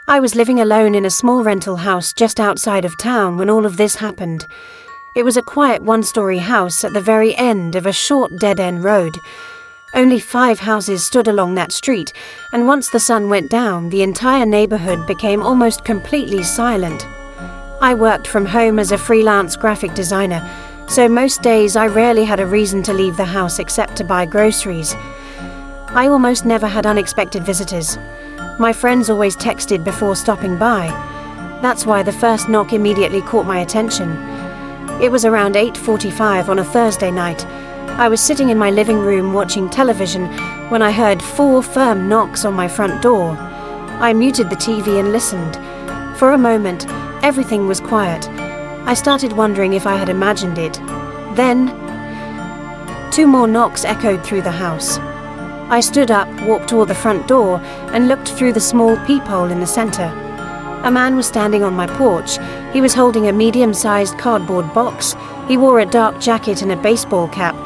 I was living alone in a small rental house just outside of town when all of this happened. It was a quiet one-story house at the very end of a short dead-end road. Only 5 houses stood along that street, and once the sun went down, the entire neighborhood became almost completely silent. I worked from home as a freelance graphic designer, so most days I rarely had a reason to leave the house except to buy groceries. I almost never had unexpected visitors. My friends always texted before stopping by. That's why the first knock immediately caught my attention. It was around 8:45 on a Thursday night. I was sitting in my living room watching television when I heard 4 firm knocks on my front door. I muted the TV and listened. For a moment, everything was quiet. I started wondering if I had imagined it. Then, 2 more knocks echoed through the house. I stood up, walked toward the front door, and looked through the small peephole in the center. A man was standing on my porch. He was holding a medium-sized cardboard box. He wore a dark jacket and a baseball cap,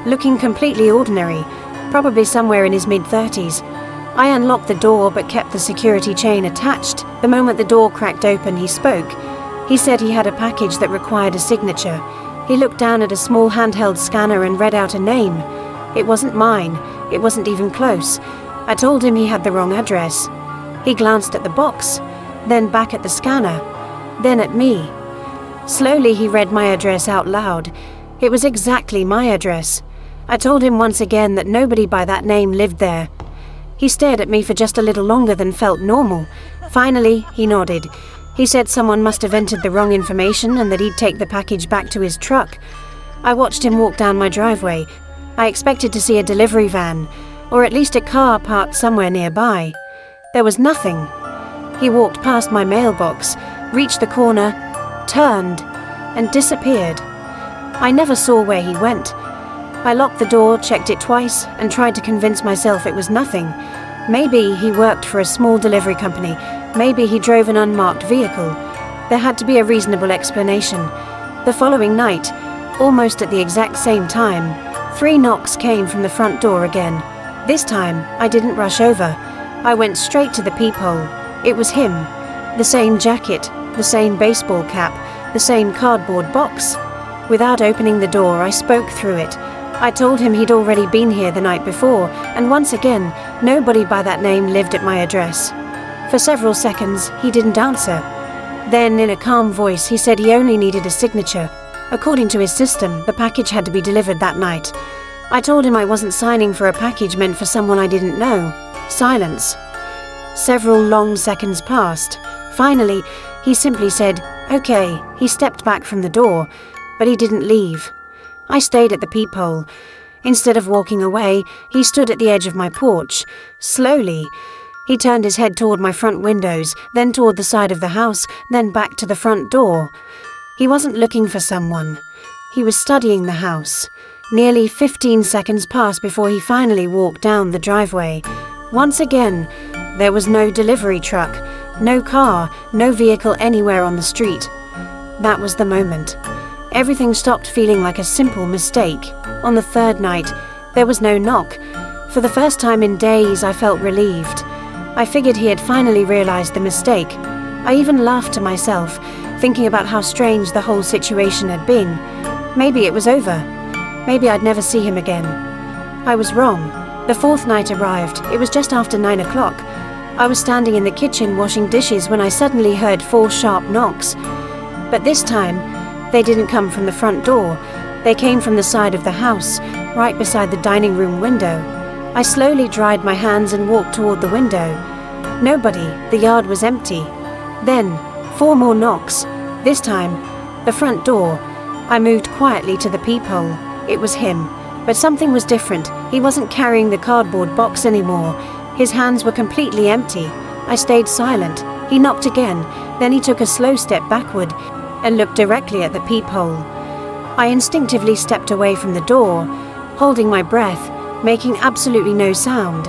looking completely ordinary, probably somewhere in his mid-30s. I unlocked the door but kept the security chain attached. The moment the door cracked open, he spoke. He said he had a package that required a signature. He looked down at a small handheld scanner and read out a name. It wasn't mine. It wasn't even close. I told him he had the wrong address. He glanced at the box, then back at the scanner, then at me. Slowly he read my address out loud. It was exactly my address. I told him once again that nobody by that name lived there. He stared at me for just a little longer than felt normal. Finally, he nodded. He said someone must have entered the wrong information and that he'd take the package back to his truck. I watched him walk down my driveway. I expected to see a delivery van, or at least a car parked somewhere nearby. There was nothing. He walked past my mailbox, reached the corner, turned, and disappeared. I never saw where he went. I locked the door, checked it twice, and tried to convince myself it was nothing. Maybe he worked for a small delivery company. Maybe he drove an unmarked vehicle. There had to be a reasonable explanation. The following night, almost at the exact same time, 3 knocks came from the front door again. This time, I didn't rush over. I went straight to the peephole. It was him. The same jacket, the same baseball cap, the same cardboard box. Without opening the door, I spoke through it. I told him he'd already been here the night before, and once again, nobody by that name lived at my address. For several seconds, he didn't answer. Then, in a calm voice, he said he only needed a signature. According to his system, the package had to be delivered that night. I told him I wasn't signing for a package meant for someone I didn't know. Silence. Several long seconds passed. Finally, he simply said, "Okay." He stepped back from the door, but he didn't leave. I stayed at the peephole. Instead of walking away, he stood at the edge of my porch. Slowly, he turned his head toward my front windows, then toward the side of the house, then back to the front door. He wasn't looking for someone. He was studying the house. Nearly 15 seconds passed before he finally walked down the driveway. Once again, there was no delivery truck, no car, no vehicle anywhere on the street. That was the moment. Everything stopped feeling like a simple mistake. On the 3rd night, there was no knock. For the first time in days, I felt relieved. I figured he had finally realized the mistake. I even laughed to myself, thinking about how strange the whole situation had been. Maybe it was over. Maybe I'd never see him again. I was wrong. The 4th night arrived. It was just after 9 o'clock. I was standing in the kitchen washing dishes when I suddenly heard 4 sharp knocks. But this time, they didn't come from the front door. They came from the side of the house, right beside the dining room window. I slowly dried my hands and walked toward the window. Nobody. The yard was empty. Then, 4 more knocks. This time, the front door. I moved quietly to the peephole. It was him. But something was different. He wasn't carrying the cardboard box anymore. His hands were completely empty. I stayed silent. He knocked again. Then he took a slow step backward and looked directly at the peephole. I instinctively stepped away from the door, holding my breath, making absolutely no sound.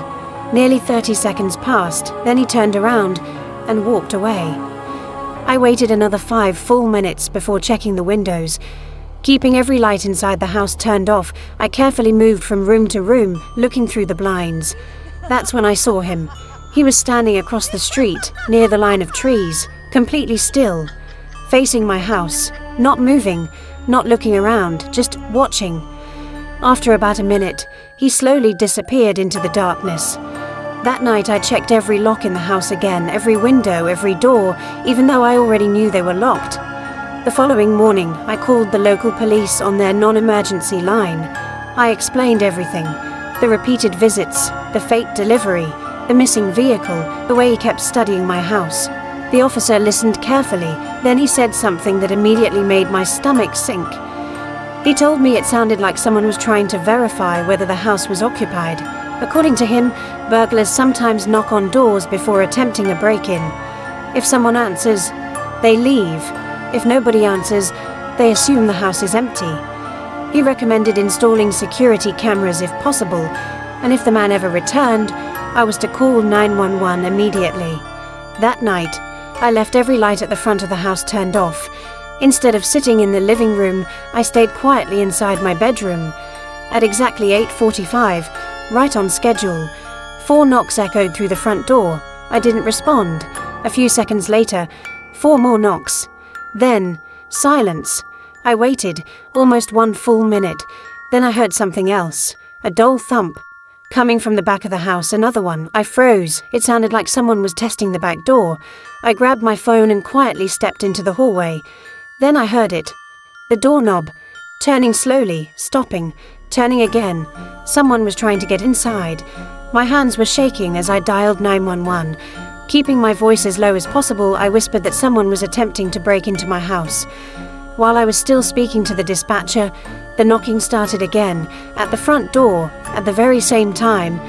Nearly 30 seconds passed. Then he turned around and walked away. I waited another 5 full minutes before checking the windows. Keeping every light inside the house turned off, I carefully moved from room to room, looking through the blinds. That's when I saw him. He was standing across the street, near the line of trees, completely still, facing my house, not moving, not looking around, just watching. After about a minute, he slowly disappeared into the darkness. That night I checked every lock in the house again, every window, every door, even though I already knew they were locked. The following morning, I called the local police on their non-emergency line. I explained everything: the repeated visits, the fake delivery, the missing vehicle, the way he kept studying my house. The officer listened carefully, then he said something that immediately made my stomach sink. He told me it sounded like someone was trying to verify whether the house was occupied. According to him, burglars sometimes knock on doors before attempting a break-in. If someone answers, they leave. If nobody answers, they assume the house is empty. He recommended installing security cameras if possible, and if the man ever returned, I was to call 911 immediately. That night, I left every light at the front of the house turned off. Instead of sitting in the living room, I stayed quietly inside my bedroom. At exactly 8:45, right on schedule, 4 knocks echoed through the front door. I didn't respond. A few seconds later, 4 more knocks. Then, silence. I waited, almost 1 full minute. Then I heard something else, a dull thump. Coming from the back of the house, another one. I froze. It sounded like someone was testing the back door. I grabbed my phone and quietly stepped into the hallway. Then I heard it. The doorknob. Turning slowly, stopping, turning again. Someone was trying to get inside. My hands were shaking as I dialed 911. Keeping my voice as low as possible, I whispered that someone was attempting to break into my house. While I was still speaking to the dispatcher, the knocking started again, at the front door, at the very same time.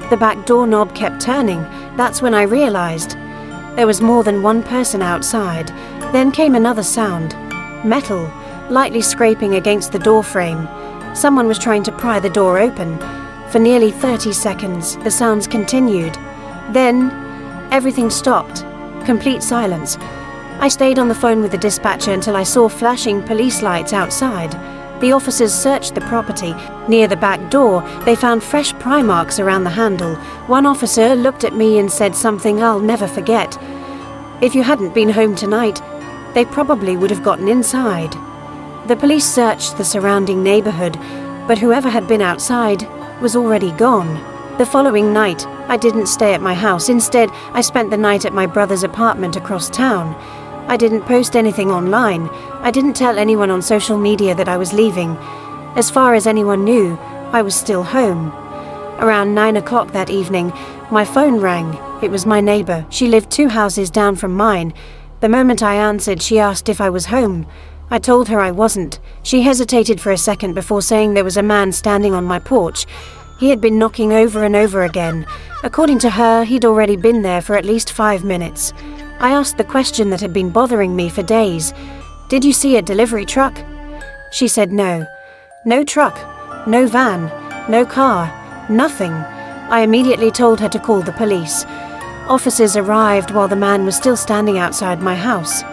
The back doorknob kept turning. That's when I realized there was more than one person outside. Then came another sound. Metal, lightly scraping against the door frame. Someone was trying to pry the door open. For nearly 30 seconds, the sounds continued. Then, everything stopped. Complete silence. I stayed on the phone with the dispatcher until I saw flashing police lights outside. The officers searched the property. Near the back door, they found fresh pry marks around the handle. One officer looked at me and said something I'll never forget. "If you hadn't been home tonight, they probably would have gotten inside." The police searched the surrounding neighborhood, but whoever had been outside was already gone. The following night, I didn't stay at my house. Instead, I spent the night at my brother's apartment across town. I didn't post anything online. I didn't tell anyone on social media that I was leaving. As far as anyone knew, I was still home. Around 9 o'clock that evening, my phone rang. It was my neighbor. She lived 2 houses down from mine. The moment I answered, she asked if I was home. I told her I wasn't. She hesitated for a second before saying there was a man standing on my porch. He had been knocking over and over again. According to her, he'd already been there for at least 5 minutes. I asked the question that had been bothering me for days. "Did you see a delivery truck?" She said no. No truck, no van, no car, nothing. I immediately told her to call the police. Officers arrived while the man was still standing outside my house.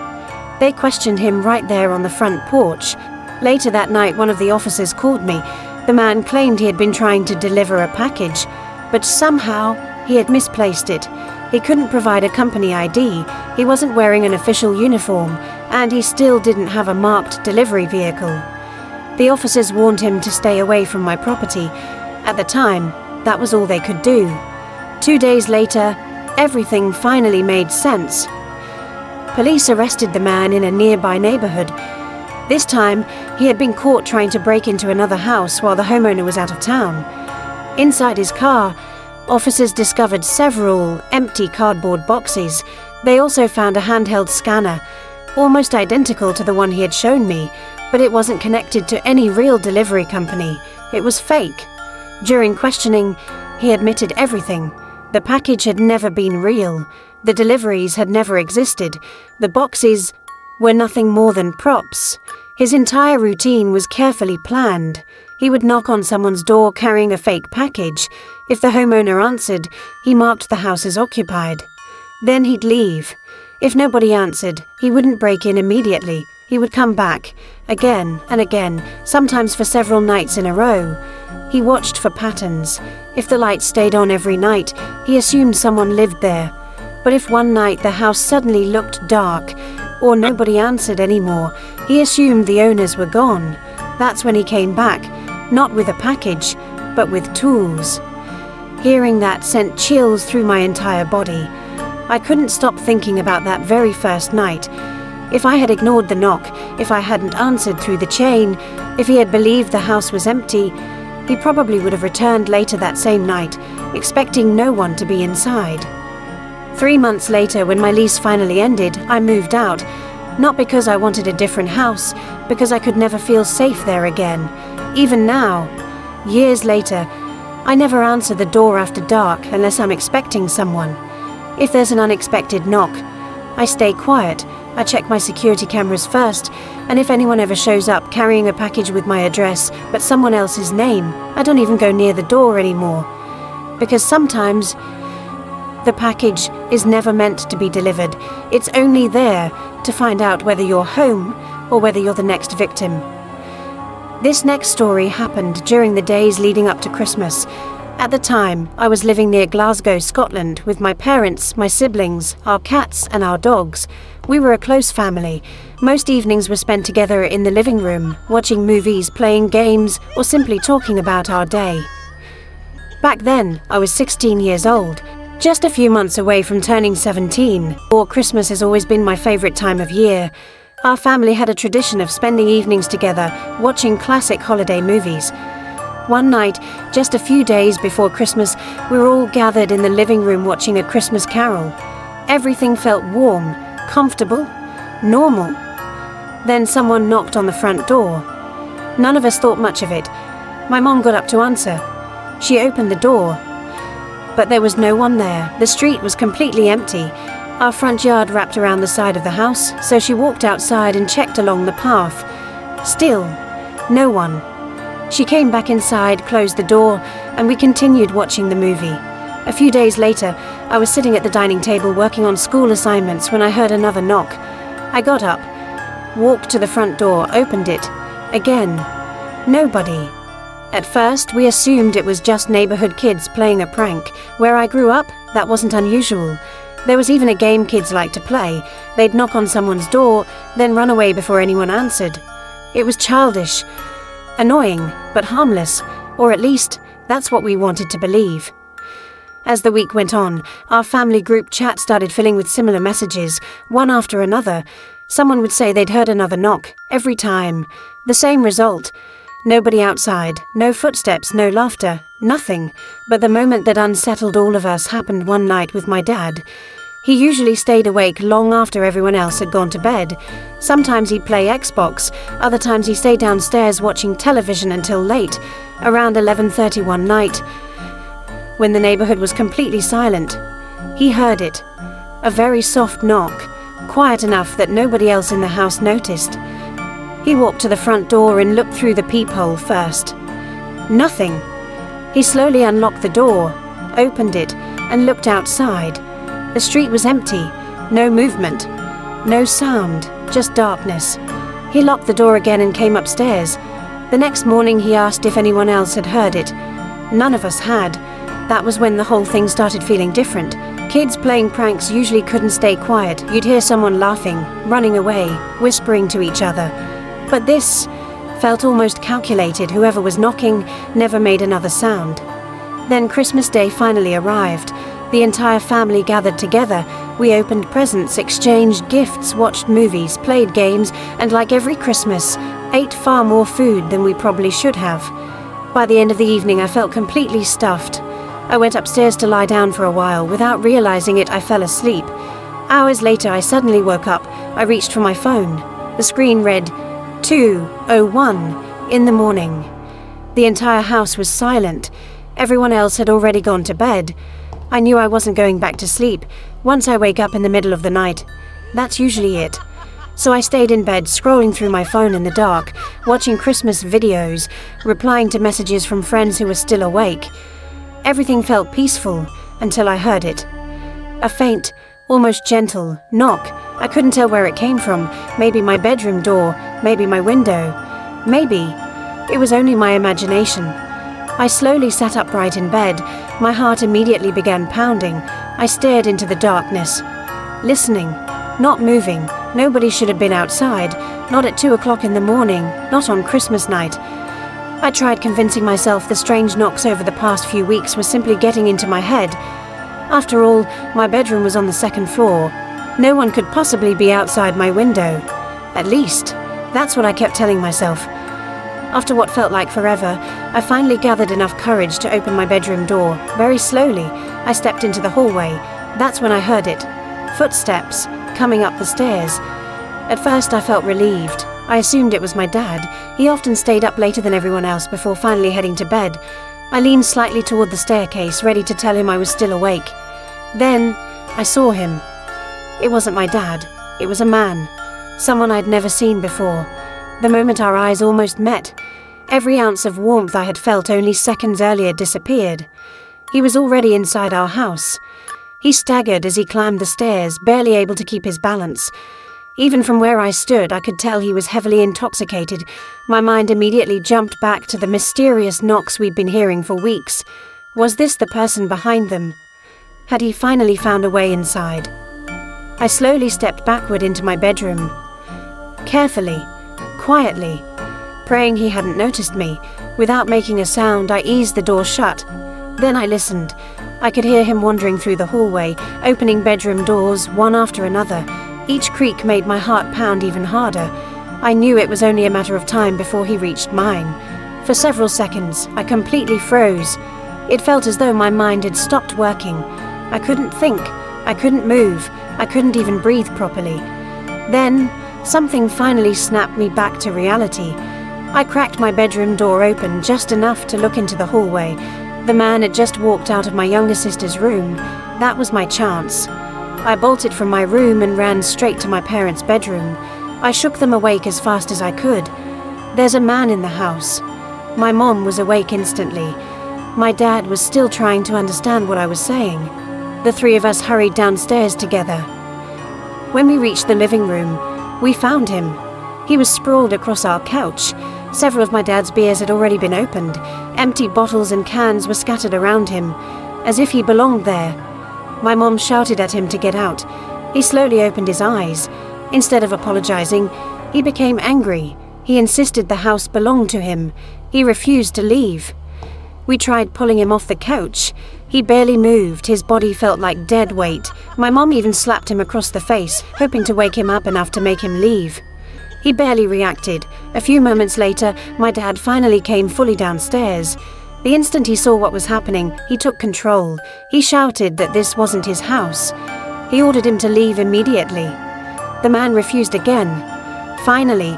They questioned him right there on the front porch. Later that night, one of the officers called me. The man claimed he had been trying to deliver a package, but somehow he had misplaced it. He couldn't provide a company ID, he wasn't wearing an official uniform, and he still didn't have a marked delivery vehicle. The officers warned him to stay away from my property. At the time, that was all they could do. 2 days later, everything finally made sense. Police arrested the man in a nearby neighborhood. This time, he had been caught trying to break into another house while the homeowner was out of town. Inside his car, officers discovered several empty cardboard boxes. They also found a handheld scanner, almost identical to the one he had shown me, but it wasn't connected to any real delivery company. It was fake. During questioning, he admitted everything. The package had never been real. The deliveries had never existed. The boxes were nothing more than props. His entire routine was carefully planned. He would knock on someone's door carrying a fake package. If the homeowner answered, he marked the house as occupied. Then he'd leave. If nobody answered, he wouldn't break in immediately. He would come back, again and again, sometimes for several nights in a row. He watched for patterns. If the light stayed on every night, he assumed someone lived there. But if one night the house suddenly looked dark, or nobody answered anymore, he assumed the owners were gone. That's when he came back, not with a package, but with tools. Hearing that sent chills through my entire body. I couldn't stop thinking about that very first night. If I had ignored the knock, if I hadn't answered through the chain, if he had believed the house was empty, he probably would have returned later that same night, expecting no one to be inside. 3 months later, when my lease finally ended, I moved out. Not because I wanted a different house, because I could never feel safe there again. Even now, years later, I never answer the door after dark unless I'm expecting someone. If there's an unexpected knock, I stay quiet. I check my security cameras first, and if anyone ever shows up carrying a package with my address but someone else's name, I don't even go near the door anymore. Because sometimes the package is never meant to be delivered. It's only there to find out whether you're home or whether you're the next victim. This next story happened during the days leading up to Christmas. At the time, I was living near Glasgow, Scotland, with my parents, my siblings, our cats and our dogs. We were a close family. Most evenings were spent together in the living room, watching movies, playing games, or simply talking about our day. Back then, I was 16 years old, just a few months away from turning 17. Christmas has always been my favorite time of year. Our family had a tradition of spending evenings together, watching classic holiday movies. One night, just a few days before Christmas, we were all gathered in the living room watching A Christmas Carol. Everything felt warm, comfortable, normal. Then someone knocked on the front door. None of us thought much of it. My mom got up to answer. She opened the door, but there was no one there. The street was completely empty. Our front yard wrapped around the side of the house, so she walked outside and checked along the path. Still, no one. She came back inside, closed the door, and we continued watching the movie. A few days later, I was sitting at the dining table working on school assignments when I heard another knock. I got up, walked to the front door, opened it. Again, nobody. At first, we assumed it was just neighborhood kids playing a prank. Where I grew up, that wasn't unusual. There was even a game kids liked to play. They'd knock on someone's door, then run away before anyone answered. It was childish, annoying, but harmless, or at least, that's what we wanted to believe. As the week went on, our family group chat started filling with similar messages, one after another. Someone would say they'd heard another knock, every time. The same result. Nobody outside, no footsteps, no laughter, nothing. But the moment that unsettled all of us happened one night with my dad. He usually stayed awake long after everyone else had gone to bed. Sometimes he'd play Xbox, other times he stayed downstairs watching television until late. Around 11:30 one night, when the neighborhood was completely silent, he heard it. A very soft knock, quiet enough that nobody else in the house noticed. He walked to the front door and looked through the peephole first. Nothing. He slowly unlocked the door, opened it, and looked outside. The street was empty, no movement, no sound, just darkness. He locked the door again and came upstairs. The next morning he asked if anyone else had heard it. None of us had. That was when the whole thing started feeling different. Kids playing pranks usually couldn't stay quiet. You'd hear someone laughing, running away, whispering to each other. But this felt almost calculated. Whoever was knocking never made another sound. Then Christmas Day finally arrived. The entire family gathered together. We opened presents, exchanged gifts, watched movies, played games, and like every Christmas, ate far more food than we probably should have. By the end of the evening, I felt completely stuffed. I went upstairs to lie down for a while. Without realizing it, I fell asleep. Hours later, I suddenly woke up. I reached for my phone. The screen read 2:01 in the morning. The entire house was silent. Everyone else had already gone to bed. I knew I wasn't going back to sleep. Once I wake up in the middle of the night, that's usually it. So I stayed in bed, scrolling through my phone in the dark, watching Christmas videos, replying to messages from friends who were still awake. Everything felt peaceful until I heard it. A faint, almost gentle knock. I couldn't tell where it came from. Maybe my bedroom door, maybe my window. Maybe it was only my imagination. I slowly sat upright in bed. My heart immediately began pounding. I stared into the darkness, listening, not moving. Nobody should have been outside, not at 2 o'clock in the morning, not on Christmas night. I tried convincing myself the strange knocks over the past few weeks were simply getting into my head. After all, my bedroom was on the second floor. No one could possibly be outside my window. At least, that's what I kept telling myself. After what felt like forever, I finally gathered enough courage to open my bedroom door. Very slowly, I stepped into the hallway. That's when I heard it. Footsteps, coming up the stairs. At first I felt relieved. I assumed it was my dad. He often stayed up later than everyone else before finally heading to bed. I leaned slightly toward the staircase, ready to tell him I was still awake. Then, I saw him. It wasn't my dad. It was a man. Someone I'd never seen before. The moment our eyes almost met, every ounce of warmth I had felt only seconds earlier disappeared. He was already inside our house. He staggered as he climbed the stairs, barely able to keep his balance. Even from where I stood, I could tell he was heavily intoxicated. My mind immediately jumped back to the mysterious knocks we'd been hearing for weeks. Was this the person behind them? Had he finally found a way inside? I slowly stepped backward into my bedroom. Carefully, quietly, praying he hadn't noticed me. Without making a sound, I eased the door shut. Then I listened. I could hear him wandering through the hallway, opening bedroom doors, one after another. Each creak made my heart pound even harder. I knew it was only a matter of time before he reached mine. For several seconds, I completely froze. It felt as though my mind had stopped working. I couldn't think. I couldn't move. I couldn't even breathe properly. Then, something finally snapped me back to reality. I cracked my bedroom door open just enough to look into the hallway. The man had just walked out of my younger sister's room. That was my chance. I bolted from my room and ran straight to my parents' bedroom. I shook them awake as fast as I could. There's a man in the house. My mom was awake instantly. My dad was still trying to understand what I was saying. The three of us hurried downstairs together. When we reached the living room, we found him. He was sprawled across our couch. Several of my dad's beers had already been opened. Empty bottles and cans were scattered around him, as if he belonged there. My mom shouted at him to get out. He slowly opened his eyes. Instead of apologizing, he became angry. He insisted the house belonged to him. He refused to leave. We tried pulling him off the couch. He barely moved. His body felt like dead weight. My mom even slapped him across the face, hoping to wake him up enough to make him leave. He barely reacted. A few moments later, my dad finally came fully downstairs. The instant he saw what was happening, he took control. He shouted that this wasn't his house. He ordered him to leave immediately. The man refused again. Finally,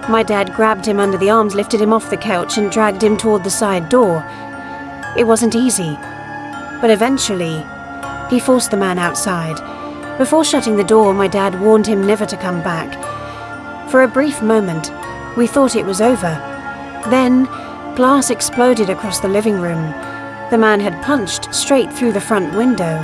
my dad grabbed him under the arms, lifted him off the couch, and dragged him toward the side door. It wasn't easy, but eventually, he forced the man outside. Before shutting the door, my dad warned him never to come back. For a brief moment, we thought it was over. Then, glass exploded across the living room. The man had punched straight through the front window.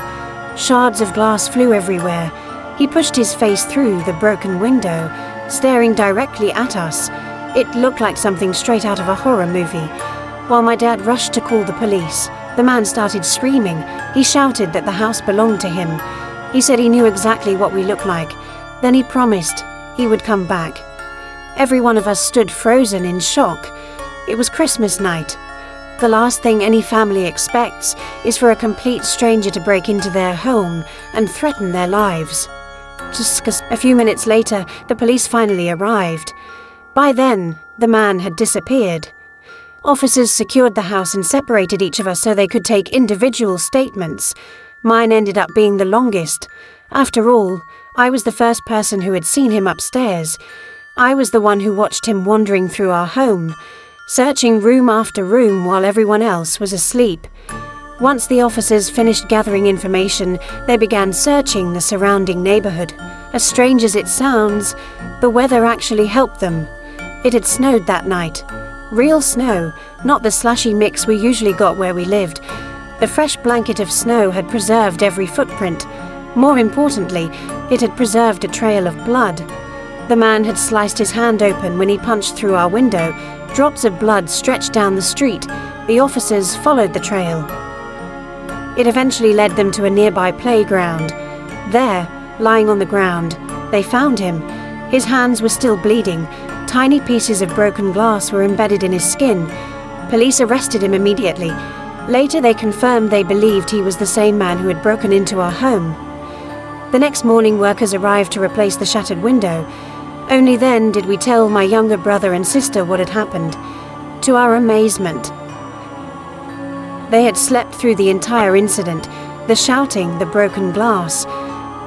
Shards of glass flew everywhere. He pushed his face through the broken window, staring directly at us. It looked like something straight out of a horror movie. While my dad rushed to call the police, the man started screaming. He shouted that the house belonged to him. He said he knew exactly what we looked like. Then he promised he would come back. Every one of us stood frozen in shock. It was Christmas night. The last thing any family expects is for a complete stranger to break into their home and threaten their lives. Just a few minutes later, the police finally arrived. By then, the man had disappeared. Officers secured the house and separated each of us so they could take individual statements. Mine ended up being the longest. After all, I was the first person who had seen him upstairs. I was the one who watched him wandering through our home, searching room after room while everyone else was asleep. Once the officers finished gathering information, they began searching the surrounding neighborhood. As strange as it sounds, the weather actually helped them. It had snowed that night. Real snow, not the slushy mix we usually got where we lived. The fresh blanket of snow had preserved every footprint. More importantly, it had preserved a trail of blood. The man had sliced his hand open when he punched through our window. Drops of blood stretched down the street. The officers followed the trail. It eventually led them to a nearby playground. There, lying on the ground, they found him. His hands were still bleeding. Tiny pieces of broken glass were embedded in his skin. Police arrested him immediately. Later, they confirmed they believed he was the same man who had broken into our home. The next morning, workers arrived to replace the shattered window. Only then did we tell my younger brother and sister what had happened. To our amazement, they had slept through the entire incident, the shouting, the broken glass,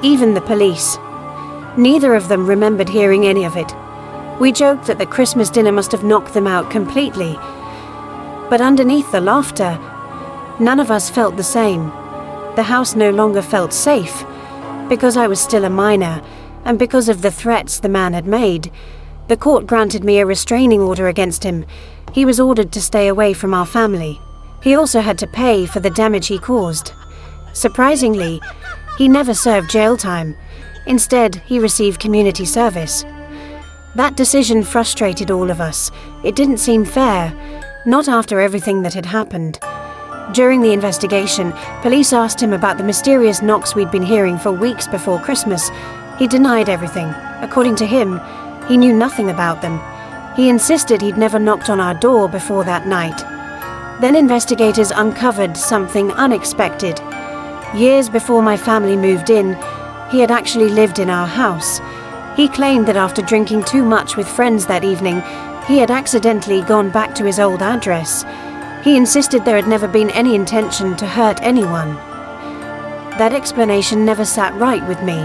even the police. Neither of them remembered hearing any of it. We joked that the Christmas dinner must have knocked them out completely. But underneath the laughter, none of us felt the same. The house no longer felt safe, because I was still a minor, and because of the threats the man had made. The court granted me a restraining order against him. He was ordered to stay away from our family. He also had to pay for the damage he caused. Surprisingly, he never served jail time. Instead, he received community service. That decision frustrated all of us. It didn't seem fair, not after everything that had happened. During the investigation, police asked him about the mysterious knocks we'd been hearing for weeks before Christmas. He denied everything. According to him, he knew nothing about them. He insisted he'd never knocked on our door before that night. Then investigators uncovered something unexpected. Years before my family moved in, he had actually lived in our house. He claimed that after drinking too much with friends that evening, he had accidentally gone back to his old address. He insisted there had never been any intention to hurt anyone. That explanation never sat right with me.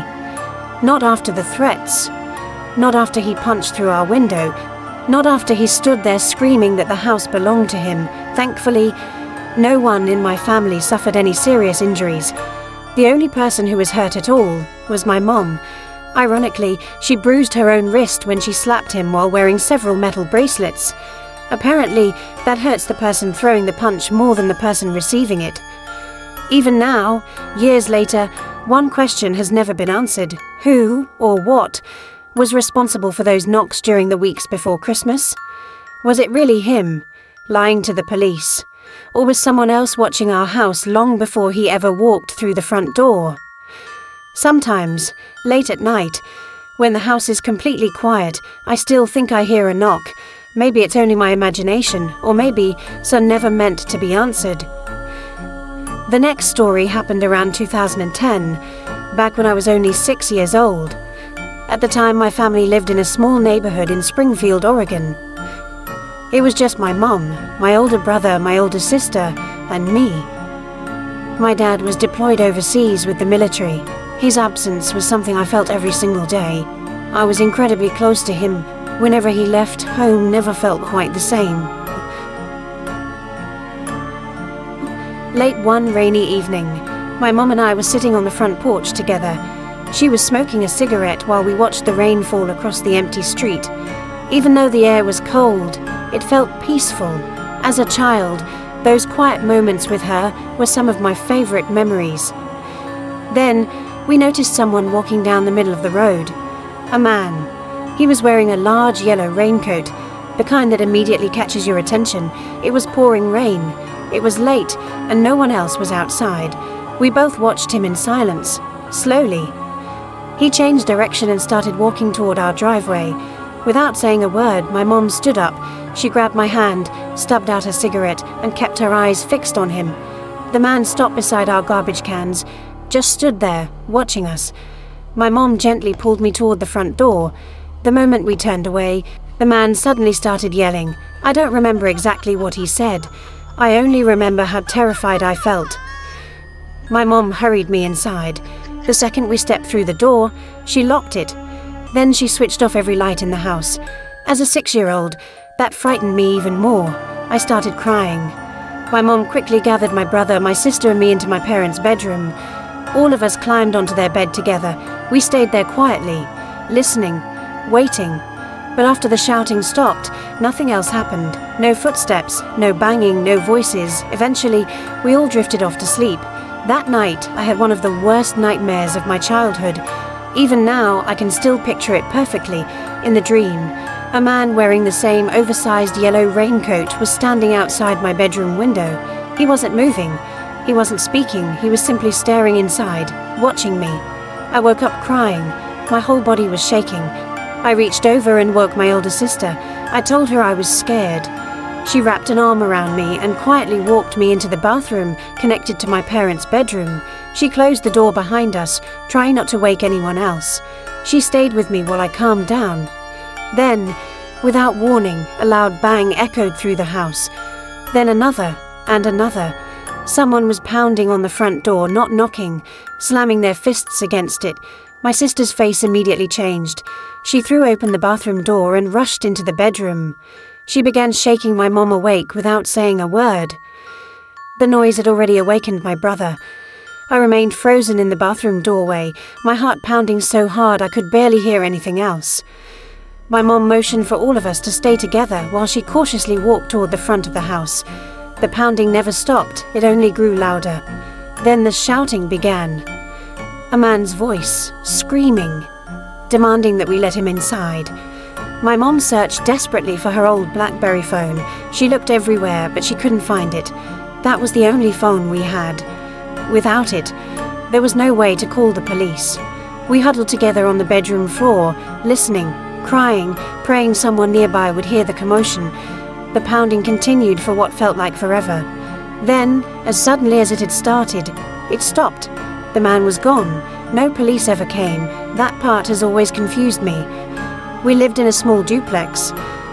Not after the threats. Not after he punched through our window. Not after he stood there screaming that the house belonged to him. Thankfully, no one in my family suffered any serious injuries. The only person who was hurt at all was my mom. Ironically, she bruised her own wrist when she slapped him while wearing several metal bracelets. Apparently, that hurts the person throwing the punch more than the person receiving it. Even now, years later, one question has never been answered. Who, or what, was responsible for those knocks during the weeks before Christmas? Was it really him, lying to the police? Or was someone else watching our house long before he ever walked through the front door? Sometimes, late at night, when the house is completely quiet, I still think I hear a knock. Maybe it's only my imagination, or maybe some never meant to be answered. The next story happened around 2010, back when I was only 6 years old. At the time, my family lived in a small neighborhood in Springfield, Oregon. It was just my mom, my older brother, my older sister, and me. My dad was deployed overseas with the military. His absence was something I felt every single day. I was incredibly close to him. Whenever he left, home never felt quite the same. Late one rainy evening, my mom and I were sitting on the front porch together. She was smoking a cigarette while we watched the rain fall across the empty street. Even though the air was cold, it felt peaceful. As a child, those quiet moments with her were some of my favorite memories. Then, we noticed someone walking down the middle of the road. A man. He was wearing a large yellow raincoat, the kind that immediately catches your attention. It was pouring rain. It was late, and no one else was outside. We both watched him in silence, slowly. He changed direction and started walking toward our driveway. Without saying a word, my mom stood up. She grabbed my hand, stubbed out a cigarette, and kept her eyes fixed on him. The man stopped beside our garbage cans, just stood there, watching us. My mom gently pulled me toward the front door. The moment we turned away, the man suddenly started yelling. I don't remember exactly what he said. I only remember how terrified I felt. My mom hurried me inside. The second we stepped through the door, she locked it. Then she switched off every light in the house. As a 6-year-old, that frightened me even more. I started crying. My mom quickly gathered my brother, my sister, and me into my parents' bedroom. All of us climbed onto their bed together. We stayed there quietly, listening, waiting. But after the shouting stopped, nothing else happened. No footsteps, no banging, no voices. Eventually, we all drifted off to sleep. That night, I had one of the worst nightmares of my childhood. Even now, I can still picture it perfectly. In the dream, A man wearing the same oversized yellow raincoat was standing outside my bedroom window. He wasn't moving. He wasn't speaking. He was simply staring inside, watching me. I woke up crying. My whole body was shaking. I reached over and woke my older sister. I told her I was scared. She wrapped an arm around me and quietly walked me into the bathroom connected to my parents' bedroom. She closed the door behind us, trying not to wake anyone else. She stayed with me while I calmed down. Then, without warning, a loud bang echoed through the house. Then another and another. Someone was pounding on the front door, not knocking, slamming their fists against it. My sister's face immediately changed. She threw open the bathroom door and rushed into the bedroom. She began shaking my mom awake without saying a word. The noise had already awakened my brother. I remained frozen in the bathroom doorway, my heart pounding so hard I could barely hear anything else. My mom motioned for all of us to stay together while she cautiously walked toward the front of the house. The pounding never stopped, it only grew louder. Then the shouting began. A man's voice, screaming, demanding that we let him inside. My mom searched desperately for her old BlackBerry phone. She looked everywhere, but she couldn't find it. That was the only phone we had. Without it, there was no way to call the police. We huddled together on the bedroom floor, listening, crying, praying someone nearby would hear the commotion. The pounding continued for what felt like forever. Then, as suddenly as it had started, it stopped. The man was gone. No police ever came. That part has always confused me. We lived in a small duplex.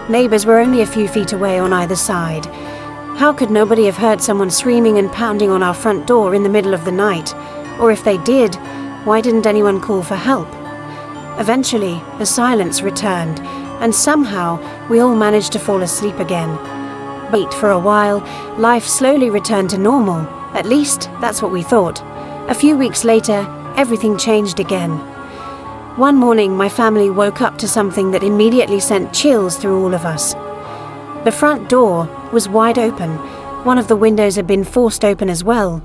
Neighbors were only a few feet away on either side. How could nobody have heard someone screaming and pounding on our front door in the middle of the night? Or if they did, why didn't anyone call for help? Eventually, the silence returned, and somehow we all managed to fall asleep again. But for a while, life slowly returned to normal. At least, that's what we thought. A few weeks later, everything changed again. One morning, my family woke up to something that immediately sent chills through all of us. The front door was wide open. One of the windows had been forced open as well.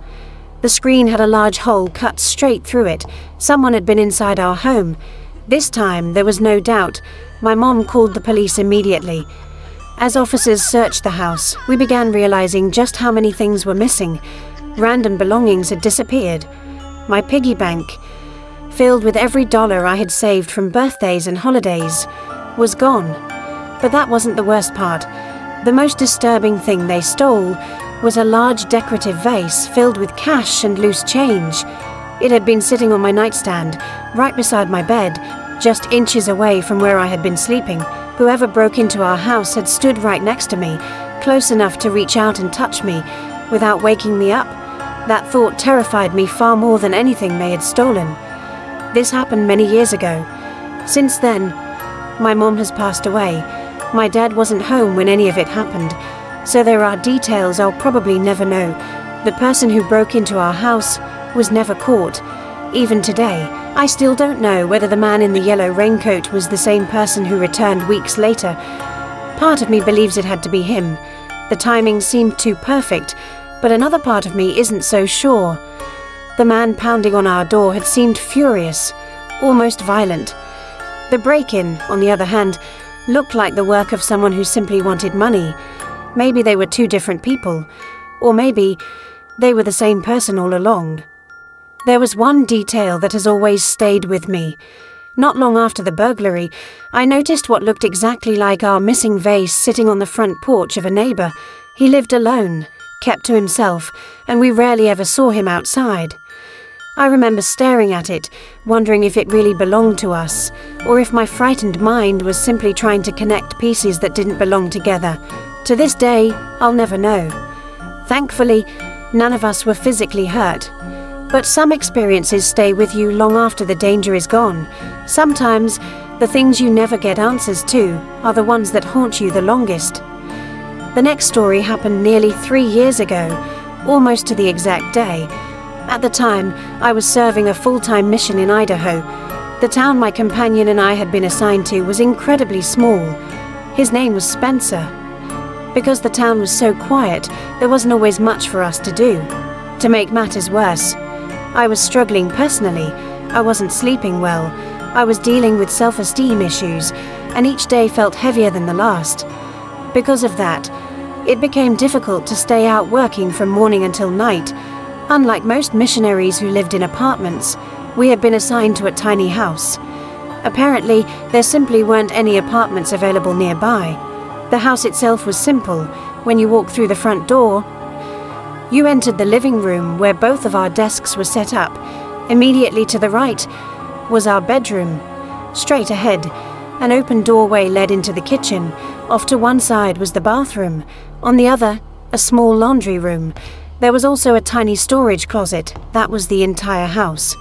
The screen had a large hole cut straight through it. Someone had been inside our home. This time, there was no doubt. My mom called the police immediately. As officers searched the house, we began realizing just how many things were missing. Random belongings had disappeared. My piggy bank, filled with every dollar I had saved from birthdays and holidays, was gone. But that wasn't the worst part. The most disturbing thing they stole was a large decorative vase filled with cash and loose change. It had been sitting on my nightstand, right beside my bed, just inches away from where I had been sleeping. Whoever broke into our house had stood right next to me, close enough to reach out and touch me, without waking me up. That thought terrified me far more than anything they had stolen. This happened many years ago. Since then, my mom has passed away. My dad wasn't home when any of it happened, so there are details I'll probably never know. The person who broke into our house was never caught. Even today, I still don't know whether the man in the yellow raincoat was the same person who returned weeks later. Part of me believes it had to be him. The timing seemed too perfect, but another part of me isn't so sure. The man pounding on our door had seemed furious, almost violent. The break-in, on the other hand, looked like the work of someone who simply wanted money. Maybe they were two different people, or maybe they were the same person all along. There was one detail that has always stayed with me. Not long after the burglary, I noticed what looked exactly like our missing vase sitting on the front porch of a neighbor. He lived alone, kept to himself, and we rarely ever saw him outside. I remember staring at it, wondering if it really belonged to us, or if my frightened mind was simply trying to connect pieces that didn't belong together. To this day, I'll never know. Thankfully, none of us were physically hurt. But some experiences stay with you long after the danger is gone. Sometimes, the things you never get answers to are the ones that haunt you the longest. The next story happened nearly 3 years ago, almost to the exact day. At the time, I was serving a full-time mission in Idaho. The town my companion and I had been assigned to was incredibly small. His name was Spencer. Because the town was so quiet, there wasn't always much for us to do. To make matters worse, I was struggling personally. I wasn't sleeping well. I was dealing with self-esteem issues, and each day felt heavier than the last. Because of that, it became difficult to stay out working from morning until night. Unlike most missionaries who lived in apartments, we had been assigned to a tiny house. Apparently, there simply weren't any apartments available nearby. The house itself was simple. When you walked through the front door, you entered the living room where both of our desks were set up. Immediately to the right was our bedroom. Straight ahead, an open doorway led into the kitchen. Off to one side was the bathroom. On the other, a small laundry room. There was also a tiny storage closet. That was the entire house.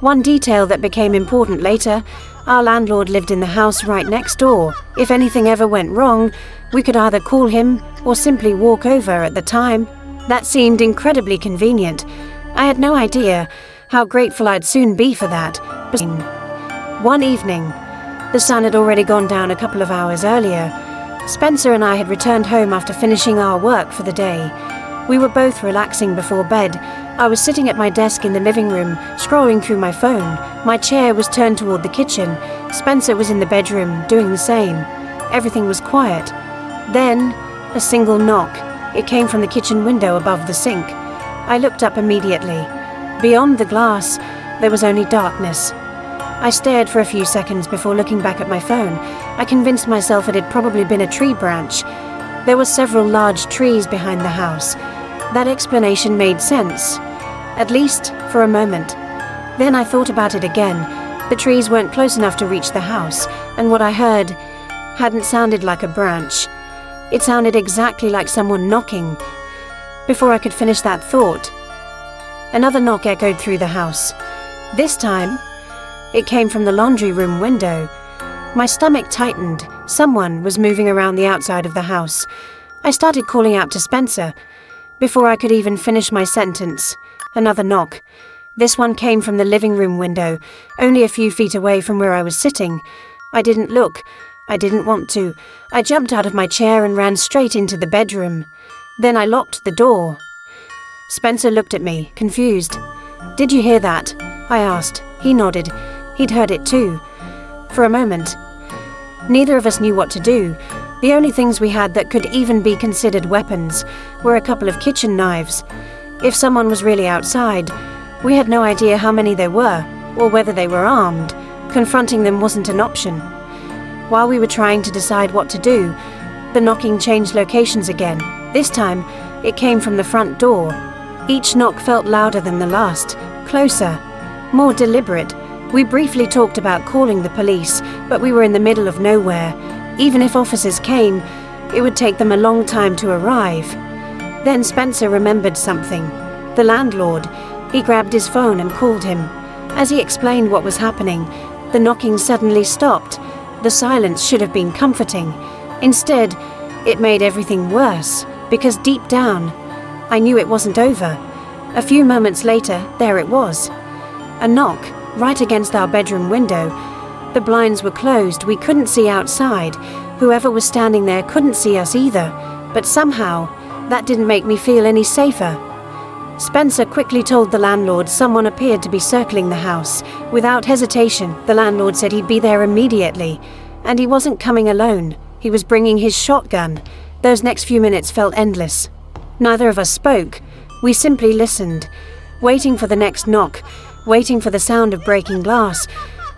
One detail that became important later, our landlord lived in the house right next door. If anything ever went wrong, we could either call him or simply walk over at the time. That seemed incredibly convenient. I had no idea how grateful I'd soon be for that. One evening, the sun had already gone down a couple of hours earlier. Spencer and I had returned home after finishing our work for the day. We were both relaxing before bed. I was sitting at my desk in the living room, scrolling through my phone. My chair was turned toward the kitchen. Spencer was in the bedroom, doing the same. Everything was quiet. Then, a single knock. It came from the kitchen window above the sink. I looked up immediately. Beyond the glass, there was only darkness. I stared for a few seconds before looking back at my phone. I convinced myself it had probably been a tree branch. There were several large trees behind the house. That explanation made sense, at least for a moment. Then I thought about it again. The trees weren't close enough to reach the house, and what I heard hadn't sounded like a branch. It sounded exactly like someone knocking. Before I could finish that thought, another knock echoed through the house. This time, it came from the laundry room window. My stomach tightened. Someone was moving around the outside of the house. I started calling out to Spencer. Before I could even finish my sentence, another knock. This one came from the living room window, only a few feet away from where I was sitting. I didn't look. I didn't want to. I jumped out of my chair and ran straight into the bedroom. Then I locked the door. Spencer looked at me, confused. "Did you hear that?" I asked. He nodded. He'd heard it too. For a moment, neither of us knew what to do. The only things we had that could even be considered weapons were a couple of kitchen knives. If someone was really outside, we had no idea how many there were, or whether they were armed. Confronting them wasn't an option. While we were trying to decide what to do, the knocking changed locations again. This time, it came from the front door. Each knock felt louder than the last, closer, more deliberate. We briefly talked about calling the police, but we were in the middle of nowhere. Even if officers came, it would take them a long time to arrive. Then Spencer remembered something. The landlord. He grabbed his phone and called him. As he explained what was happening, the knocking suddenly stopped. The silence should have been comforting. Instead, it made everything worse, because deep down, I knew it wasn't over. A few moments later, there it was. A knock, right against our bedroom window. The blinds were closed, we couldn't see outside. Whoever was standing there couldn't see us either, but somehow, that didn't make me feel any safer. Spencer quickly told the landlord someone appeared to be circling the house. Without hesitation, the landlord said he'd be there immediately. And he wasn't coming alone. He was bringing his shotgun. Those next few minutes felt endless. Neither of us spoke. We simply listened, waiting for the next knock, waiting for the sound of breaking glass,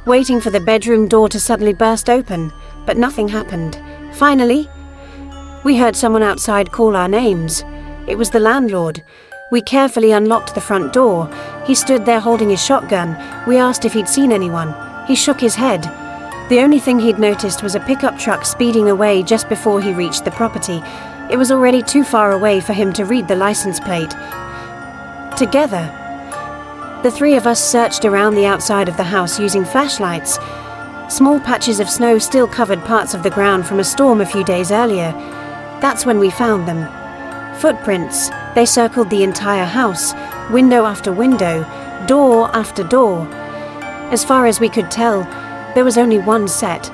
waiting for the bedroom door to suddenly burst open. But nothing happened. Finally, we heard someone outside call our names. It was the landlord. We carefully unlocked the front door. He stood there holding his shotgun. We asked if he'd seen anyone. He shook his head. The only thing he'd noticed was a pickup truck speeding away just before he reached the property. It was already too far away for him to read the license plate. Together, the three of us searched around the outside of the house using flashlights. Small patches of snow still covered parts of the ground from a storm a few days earlier. That's when we found them. Footprints. They circled the entire house, window after window, door after door. As far as we could tell, there was only one set.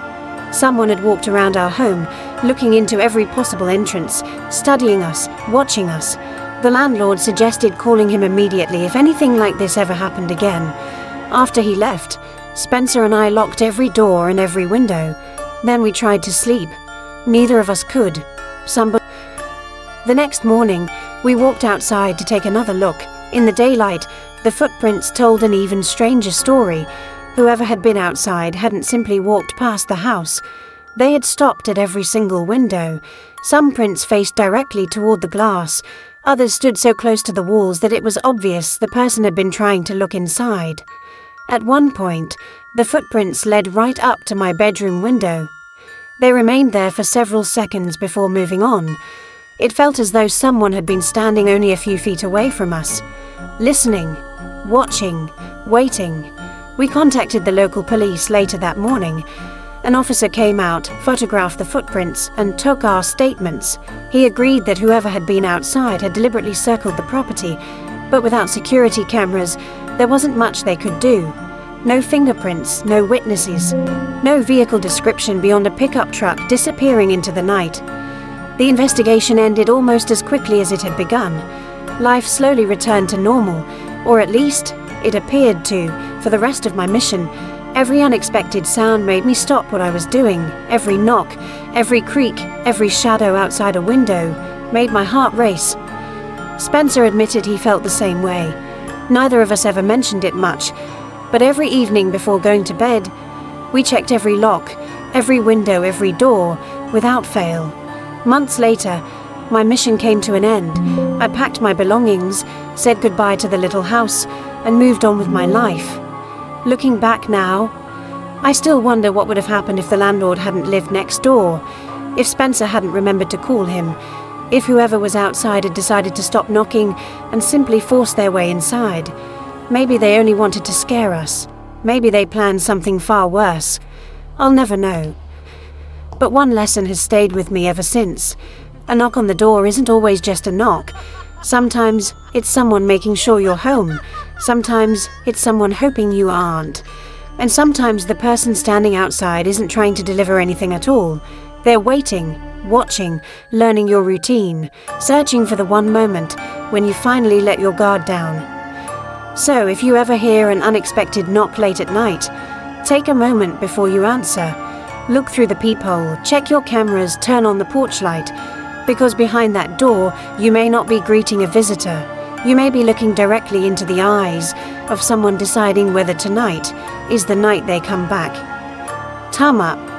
Someone had walked around our home, looking into every possible entrance, studying us, watching us. The landlord suggested calling him immediately if anything like this ever happened again. After he left, Spencer and I locked every door and every window. Then we tried to sleep. Neither of us could. The next morning, we walked outside to take another look. In the daylight, the footprints told an even stranger story. Whoever had been outside hadn't simply walked past the house. They had stopped at every single window. Some prints faced directly toward the glass. Others stood so close to the walls that it was obvious the person had been trying to look inside. At one point, the footprints led right up to my bedroom window. They remained there for several seconds before moving on. It felt as though someone had been standing only a few feet away from us, listening, watching, waiting. We contacted the local police later that morning. An officer came out, photographed the footprints, and took our statements. He agreed that whoever had been outside had deliberately circled the property, but without security cameras, there wasn't much they could do. No fingerprints, no witnesses, no vehicle description beyond a pickup truck disappearing into the night. The investigation ended almost as quickly as it had begun. Life slowly returned to normal, or at least it appeared to, for the rest of my mission. Every unexpected sound made me stop what I was doing. Every knock, every creak, every shadow outside a window made my heart race. Spencer admitted he felt the same way. Neither of us ever mentioned it much, but every evening before going to bed, we checked every lock, every window, every door, without fail. Months later, my mission came to an end. I packed my belongings, said goodbye to the little house, and moved on with my life. Looking back now, I still wonder what would have happened if the landlord hadn't lived next door, if Spencer hadn't remembered to call him, if whoever was outside had decided to stop knocking and simply force their way inside. Maybe they only wanted to scare us. Maybe they planned something far worse. I'll never know. But one lesson has stayed with me ever since. A knock on the door isn't always just a knock. Sometimes it's someone making sure you're home. Sometimes it's someone hoping you aren't. And sometimes the person standing outside isn't trying to deliver anything at all. They're waiting, watching, learning your routine, searching for the one moment when you finally let your guard down. So if you ever hear an unexpected knock late at night, take a moment before you answer. Look through the peephole, check your cameras, turn on the porch light, because behind that door, you may not be greeting a visitor. You may be looking directly into the eyes of someone deciding whether tonight is the night they come back. Thumb up.